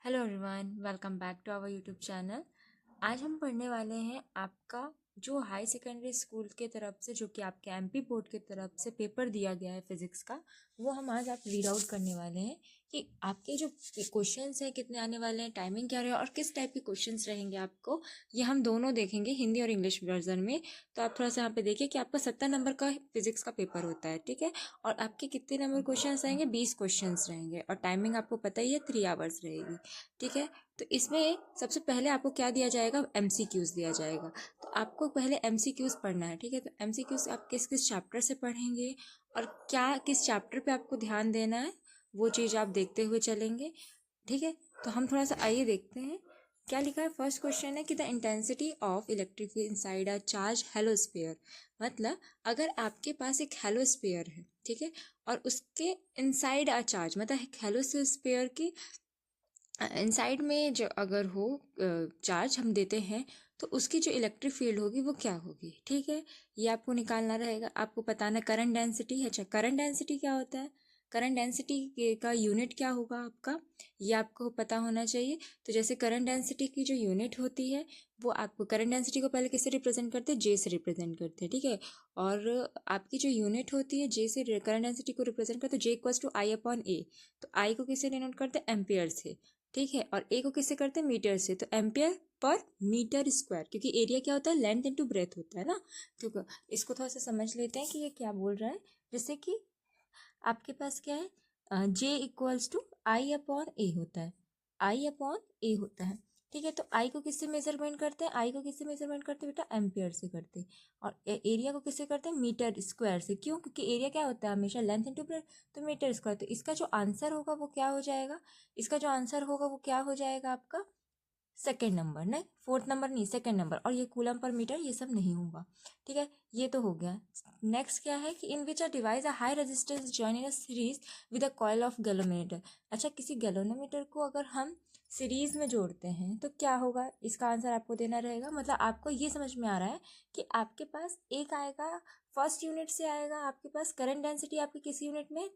Hello everyone, welcome back to our YouTube channel. आज हम पढ़ने वाले हैं आपका जो हाई सेकेंडरी स्कूल के तरफ से, जो कि आपके एमपी बोर्ड की तरफ से पेपर दिया गया है फिजिक्स का, वो हम आज आप रीड आउट करने वाले हैं कि आपके जो क्वेश्चंस हैं कितने आने वाले हैं, टाइमिंग क्या रहेगा और किस टाइप के क्वेश्चंस रहेंगे आपको, ये हम दोनों देखेंगे हिंदी और इंग्लिश वर्जन में। तो आप थोड़ा सा यहाँ पे देखिए कि आपका 70 नंबर का फिजिक्स का पेपर होता है, ठीक है। और आपके कितने नंबर क्वेश्चन रहेंगे, 20 क्वेश्चन रहेंगे और टाइमिंग आपको पता ही है 3 आवर्स रहेगी, ठीक है। तो इसमें सबसे पहले आपको क्या दिया जाएगा, एमसीक्यूज दिया जाएगा। तो आपको पहले एमसीक्यूज पढ़ना है, ठीक है। तो एमसीक्यूज आप किस किस चैप्टर से पढ़ेंगे और क्या किस चैप्टर पे आपको ध्यान देना है, वो चीज़ आप देखते हुए चलेंगे, ठीक है। तो हम थोड़ा सा आइए देखते हैं क्या लिखा है। फर्स्ट क्वेश्चन है कि the intensity of electric field inside a charge hollow sphere. मतलब अगर आपके पास एक हेलोस्फीयर है, ठीक है, और उसके इनसाइड अ चार्ज, मतलब हेलोस्फीयर की इनसाइड में जो अगर हो चार्ज हम देते हैं, तो उसकी जो इलेक्ट्रिक फील्ड होगी वो क्या होगी, ठीक है। ये आपको निकालना रहेगा। आपको बताना करंट डेंसिटी है। अच्छा, करंट डेंसिटी क्या होता है, करंट डेंसिटी का यूनिट क्या होगा आपका, ये आपको पता होना चाहिए। तो जैसे करंट डेंसिटी की जो यूनिट होती है, वो आपको करंट डेंसिटी को पहले किससे रिप्रेजेंट करते हैं, जे से रिप्रेजेंट करते हैं, ठीक है। और आपकी जो यूनिट होती है जे से करंट डेंसिटी को रिप्रेजेंट करते हैं, जे इक्वल्स टू आई अपॉन ए। तो आई को किससे डिनोट करते हैं, एम्पियर से, ठीक है। और ए को किससे करते हैं, मीटर से। तो एम्पियर पर मीटर स्क्वायर, क्योंकि एरिया क्या होता है, लेंथ इनटू ब्रेथ होता है ना। तो इसको थोड़ा सा समझ लेते हैं कि ये क्या बोल रहा है। जैसे कि आपके पास क्या है, जे इक्वल्स टू आई अपॉन ए होता है, आई अपॉन ए होता है, ठीक है। तो आई को किससे मेजरमेंट करते हैं, आई को किससे मेजरमेंट करते हैं बेटा, एम्पियर से करते हैं। और एरिया को किससे करते हैं, मीटर स्क्वायर से। क्यों, क्योंकि एरिया क्या होता है हमेशा लेंथ इंटू ब्रेथ, तो मीटर स्क्वायर। तो इसका जो आंसर होगा वो क्या हो जाएगा, इसका जो आंसर होगा वो क्या हो जाएगा आपका सेकेंड नंबर, नहीं फोर्थ नंबर नहीं, सेकेंड नंबर। और ये कूलम पर मीटर ये सब नहीं होगा, ठीक है। ये तो हो गया। नेक्स्ट क्या है कि in which a device a high resistance join in a series with a coil of galvanometer. अच्छा, किसी गैलोमीटर को अगर हम सीरीज में जोड़ते हैं तो क्या होगा, इसका आंसर आपको देना रहेगा। मतलब आपको ये समझ में आ रहा है कि आपके पास एक आएगा फर्स्ट यूनिट से आएगा, आपके पास करंट डेंसिटी आपकी किस यूनिट में,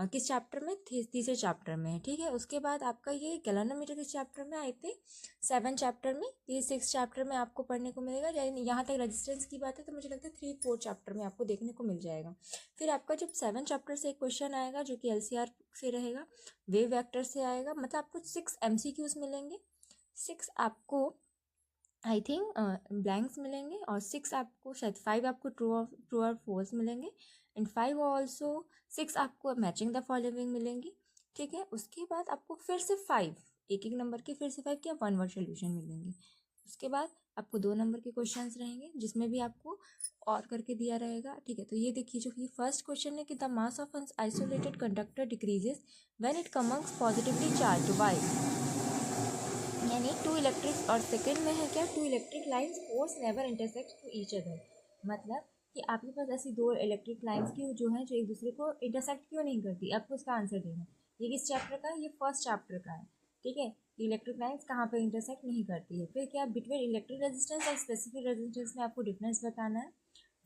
किस चैप्टर में, तीसरे चैप्टर में है, ठीक है। उसके बाद आपका ये गैलोमीटर किस चैप्टर में आई थी, 7 चैप्टर में। ये 6 चैप्टर में आपको पढ़ने को मिलेगा। यहाँ तक रेजिस्टेंस की बात है तो मुझे लगता है 3-4 चैप्टर में आपको देखने को मिल जाएगा। फिर आपका जब 7 चैप्टर से एक क्वेश्चन आएगा जो कि एलसीआर से रहेगा, वेव वेक्टर से आएगा। मतलब आपको 6 एमसीक्यूज मिलेंगे, 6 आपको आई थिंक ब्लैंक्स मिलेंगे, और 6 आपको शायद 5 आपको ट्रू और फॉल्स मिलेंगे, एंड 5 ऑल्सो 6 आपको मैचिंग द फॉलोइंग मिलेंगी, ठीक है। उसके बाद आपको फिर से 5 एक एक नंबर के फिर से 5 क्या 1 वर्ड सोल्यूशन मिलेंगे। उसके बाद आपको 2 नंबर के क्वेश्चंस रहेंगे जिसमें भी आपको और करके दिया रहेगा, ठीक है। तो ये देखिए, जो ये फर्स्ट क्वेश्चन है कि the mass of an isolated conductor decreases when it comes positively charge by, यानी टू इलेक्ट्रिक, और सेकंड में है क्या, two electric lines force never intersect to each other. मतलब कि आपके पास ऐसी 2 इलेक्ट्रिक लाइंस की जो है जो एक दूसरे को इंटरसेक्ट क्यों नहीं करती, आपको इसका आंसर देना है। ये किस चैप्टर का है, ये फर्स्ट चैप्टर का है, ठीक है। इलेक्ट्रिक लाइंस कहाँ पे इंटरसेक्ट नहीं करती है। फिर क्या, बिटवीन इलेक्ट्रिक रेजिस्टेंस और स्पेसिफिक रेजिस्टेंस में आपको डिफरेंस बताना है।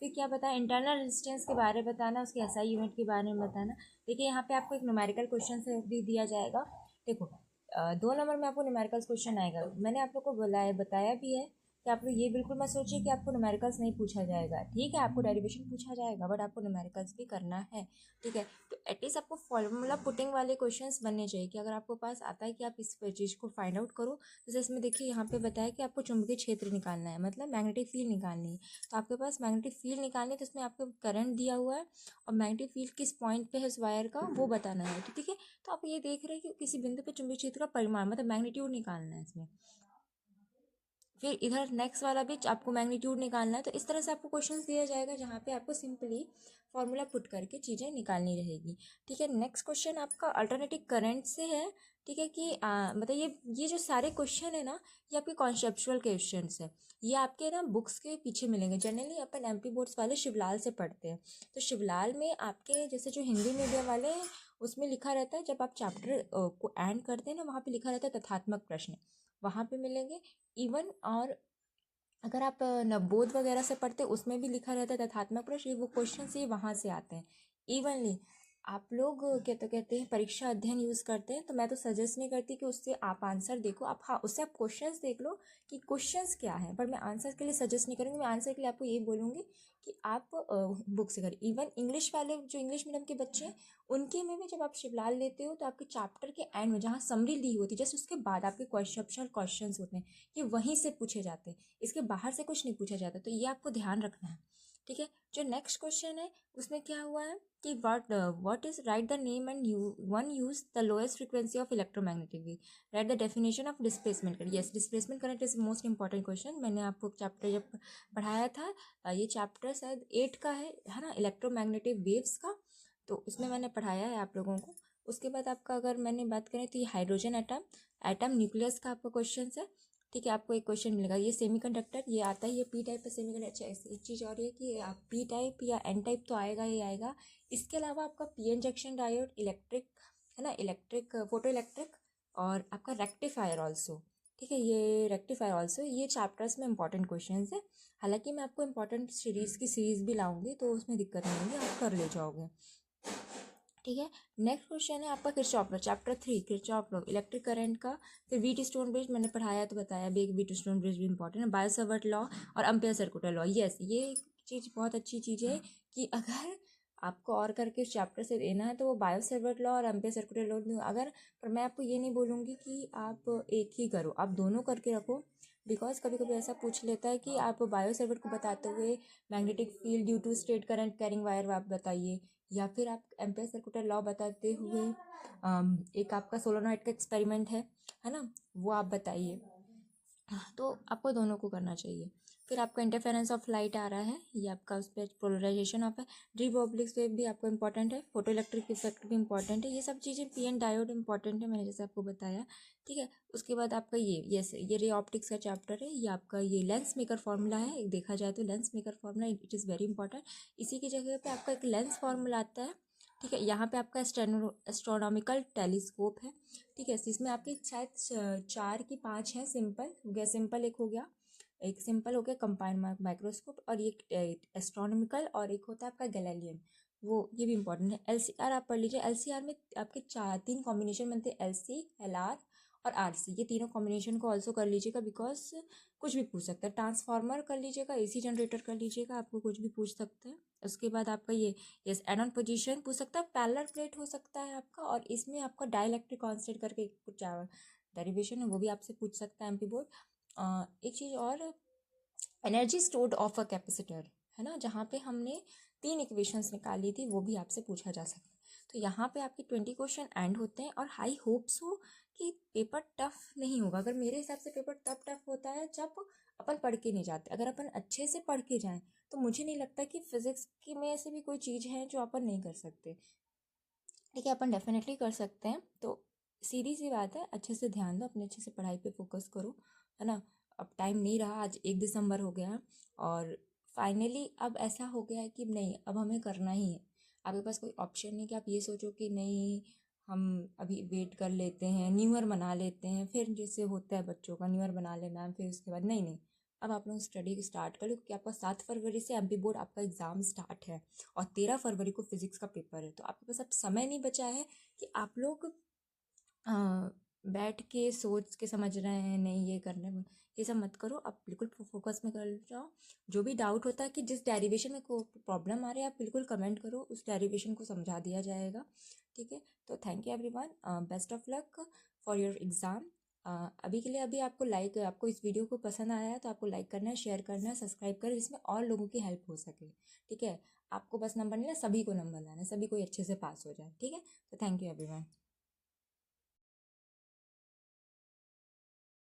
फिर क्या बताया, इंटरनल रेजिस्टेंस के बारे में बताना, उसके एसआई यूनिट के बारे में बताना। देखिए यहाँ पे आपको एक न्यूमेरिकल क्वेश्चन से भी दिया जाएगा। देखो 2 नंबर में आपको न्यूमेरिकल्स क्वेश्चन आएगा। मैंने आप लोग को बताया भी है कि आप लोग ये बिल्कुल मत सोचिए कि आपको न्यूमेरिकल्स नहीं पूछा जाएगा, ठीक है। आपको डेरिवेशन पूछा जाएगा बट आपको न्यूमेरिकल्स भी करना है, ठीक है। तो एटलीस्ट आपको फॉर्मूला पुटिंग वाले क्वेश्चंस बनने चाहिए कि अगर आपको पास आता है कि आप इस चीज़ को फाइंड आउट करो। जैसे इसमें देखिए यहाँ पे बताया कि आपको चुंबकीय क्षेत्र निकालना है, मतलब मैग्नेटिक फील्ड निकालनी है। तो आपके पास मैग्नेटिक फील्ड निकालनी है, तो इसमें आपको करंट दिया हुआ है और मैग्नेटिक फील्ड किस पॉइंट पे है उस वायर का वो बताना है, तो ठीक है। तो आप ये देख रहे हैं कि किसी बिंदु पे चुंबकीय क्षेत्र का परिमाण मतलब मैग्नीट्यूड निकालना है इसमें। फिर इधर नेक्स्ट वाला भी आपको मैग्नीट्यूड निकालना है। तो इस तरह से आपको क्वेश्चन दिया जाएगा जहाँ पे आपको सिंपली फॉर्मूला पुट करके चीज़ें निकालनी रहेगी, ठीक है। नेक्स्ट क्वेश्चन आपका अल्टरनेटिव करंट से है, ठीक है। कि मतलब ये जो सारे क्वेश्चन है ना, ये आपके कॉन्सेप्चुअल क्वेश्चन है। ये आपके ना बुक्स के पीछे मिलेंगे। जनरली अपन एमपी बोर्ड्स वाले शिवलाल से पढ़ते हैं। तो शिवलाल में आपके जैसे जो हिंदी मीडियम वाले हैं उसमें लिखा रहता है, जब आप चैप्टर को एंड करते हैं ना, वहाँ पे लिखा रहता है तथात्मक प्रश्न, वहाँ पे मिलेंगे। इवन और अगर आप नवबोध वगैरह से पढ़ते उसमें भी लिखा रहता है तथात्मक प्रश्न, ये वो क्वेश्चन ये वहाँ से आते हैं इवनली। आप लोग क्या तो कहते हैं परीक्षा अध्ययन यूज़ करते हैं, तो मैं तो सजेस्ट नहीं करती कि उससे आप आंसर देखो। आप हाँ, उससे आप क्वेश्चंस देख लो कि क्वेश्चंस क्या है, पर मैं आंसर के लिए सजेस्ट नहीं करूँगी। मैं आंसर के लिए आपको ये बोलूँगी कि आप बुक से करें। इवन इंग्लिश वाले जो इंग्लिश मीडियम के बच्चे हैं, उनके में भी जब आप शिवलाल लेते हो तो आपके चैप्टर के एंड में जहाँ समरी दी होती है, जस्ट उसके बाद आपके क्वेश्चन होते हैं कि वहीं से पूछे जाते हैं, इसके बाहर से कुछ नहीं पूछा जाता। तो ये आपको ध्यान रखना है, ठीक है। जो नेक्स्ट क्वेश्चन है उसमें क्या हुआ है कि what is right the name and one use the lowest frequency of electromagnetic wave, right the definition of displacement current. Yes, displacement current is most important question. मैंने आपको चैप्टर जब पढ़ाया था, ये चैप्टर शायद 8 का है ना, इलेक्ट्रोमैग्नेटिक वेव्स का, तो उसमें मैंने पढ़ाया है आप लोगों को। उसके बाद आपका अगर मैंने बात करें तो ये हाइड्रोजन एटम न्यूक्लियस का आपका क्वेश्चन है, ठीक है। आपको एक क्वेश्चन मिलेगा, ये सेमीकंडक्टर ये आता है, ये पी टाइप का सेमीकंडक्टर। अच्छा, एक चीज़ और है कि आप पी टाइप या एन टाइप तो आएगा ही आएगा। इसके अलावा आपका P N junction diode, electric है ना, इलेक्ट्रिक फोटो इलेक्ट्रिक, और आपका रेक्टिफायर ऑल्सो, ठीक है। ये रेक्टिफायर ऑल्सो, ये चैप्टर्स में इंपॉर्टेंट क्वेश्चन है। हालांकि मैं आपको इंपॉर्टेंट सीरीज़ भी लाऊंगी, तो उसमें दिक्कत नहीं होगी, आप कर ले जाओगे, ठीक है। नेक्स्ट क्वेश्चन है आपका Kirchhoff law, chapter 3 Kirchhoff law, electric current का। फिर व्हीट स्टोन ब्रिज मैंने पढ़ाया तो बताया भी, व्हीट स्टोन ब्रिज भी इंपॉर्टेंट है। बायोसावर्ट लॉ और अम्पेयर सर्कुलर लॉ। यस, ये चीज़ बहुत अच्छी चीज़ है कि अगर आपको और करके उस चैप्टर से देना है तो वो बायोसावर्ट लॉ और अम्पेयर सर्कुलर लॉ अगर, पर मैं आपको ये नहीं बोलूँगी कि आप एक ही करो, आप दोनों करके रखो। बिकॉज कभी कभी ऐसा पूछ लेता है कि आप बायोसावर्ट को बताते हुए magnetic field due to straight current carrying wire आप बताइए, या फिर आप एम्पेयर सर्कुलर लॉ बताते हुए एक आपका सोलोनॉइड का एक्सपेरिमेंट है ना, वो आप बताइए। तो आपको दोनों को करना चाहिए। फिर आपका इंटरफेरेंस ऑफ लाइट आ रहा है, ये आपका उस पर पोलराइजेशन ऑफ है। ड्रीप ऑब्लिक्स वेव भी आपको इंपॉर्टेंट है। फोटो इलेक्ट्रिक इफेक्ट भी इंपॉर्टेंट है। ये सब चीज़ें पी एन डायोड इंपॉर्टेंट है, मैंने जैसे आपको बताया, ठीक है। उसके बाद आपका ये रे ऑप्टिक्स का चैप्टर है। ये आपका ये लेंस मेकर फॉर्मूला है, एक देखा जाए तो lens maker formula it is very important. इसी की जगह पे आपका एक लेंस फॉर्मूला आता है, ठीक है। यहाँ पे आपका एस्ट्रोनॉमिकल टेलीस्कोप है, ठीक है। इसमें आपके शायद 4 की 5 हैं। सिंपल हो गया, सिंपल एक हो गया, एक सिंपल हो गया कंपाउंड माइक्रोस्कोप, और ये एस्ट्रोनॉमिकल, और एक होता है आपका गैलीलियन, वो ये भी इंपॉर्टेंट है। एलसीआर आप पढ़ लीजिए। एलसीआर में आपके 3 कॉम्बिनेशन बनते हैं, एलसी, एलआर और आरसी। ये तीनों कॉम्बिनेशन को ऑल्सो कर लीजिएगा, बिकॉज कुछ भी पूछ सकता है। ट्रांसफार्मर कर लीजिएगा, एसी जनरेटर कर लीजिएगा, आपको कुछ भी पूछ सकते हैं। उसके बाद आपका ये यस एनोन पोजीशन पूछ सकता है, पैरेलल प्लेट हो सकता है आपका, और इसमें आपका डाइलेक्ट्रिक कांस्टेंट करके कुछ डेरिवेशन है, वो भी आपसे पूछ सकता है एमपी बोर्ड। एक चीज़ और, energy stored of a capacitor, है ना, जहाँ पे हमने 3 इक्वेशंस निकाली थी, वो भी आपसे पूछा जा सकता है। तो यहाँ पे आपके 20 क्वेश्चन एंड होते हैं, और हाई होप्स हो कि पेपर टफ नहीं होगा। अगर मेरे हिसाब से पेपर तब टफ होता है जब अपन पढ़ के नहीं जाते। अगर अपन अच्छे से पढ़ के जाएं तो मुझे नहीं लगता कि फिजिक्स की में ऐसे भी कोई चीज़ है जो अपन नहीं कर सकते, ठीक है। अपन डेफिनेटली कर सकते हैं। तो सीधी सी बात है, अच्छे से ध्यान दो, अपने अच्छे से पढ़ाई पे फोकस करो, है ना। अब टाइम नहीं रहा, आज 1 दिसंबर हो गया, और फाइनली अब ऐसा हो गया है कि नहीं, अब हमें करना ही है। आपके पास कोई ऑप्शन नहीं कि आप ये सोचो कि नहीं हम अभी वेट कर लेते हैं, न्यू ईयर मना लेते हैं, फिर जैसे होता है बच्चों का न्यू ईयर मना लेना है, फिर उसके बाद नहीं नहीं, अब आप लोग स्टडी स्टार्ट कर लो, क्योंकि आपका 7 फरवरी से एमपी बोर्ड आपका एग्ज़ाम स्टार्ट है, और 13 फरवरी को फिजिक्स का पेपर है। तो आपके पास अब समय नहीं बचा है कि आप लोग बैठ के सोच के समझ रहे हैं नहीं ये करने में, ये सब मत करो। आप बिल्कुल फोकस में कर जाओ। जो भी डाउट होता है कि जिस डेरिवेशन में को प्रॉब्लम आ रही है, आप बिल्कुल कमेंट करो, उस डेरिवेशन को समझा दिया जाएगा, ठीक है। तो thank you everyone, best of luck for your exam. अभी के लिए अभी आपको इस वीडियो को पसंद आया है तो आपको लाइक करना है, शेयर करना है, सब्सक्राइब करें, जिसमें और लोगों की हेल्प हो सके, ठीक है। आपको बस नंबर नहीं ना, सभी को नंबर लाना है, सभी कोई अच्छे से पास हो जाए, ठीक है। तो थैंक यू एवरीवन।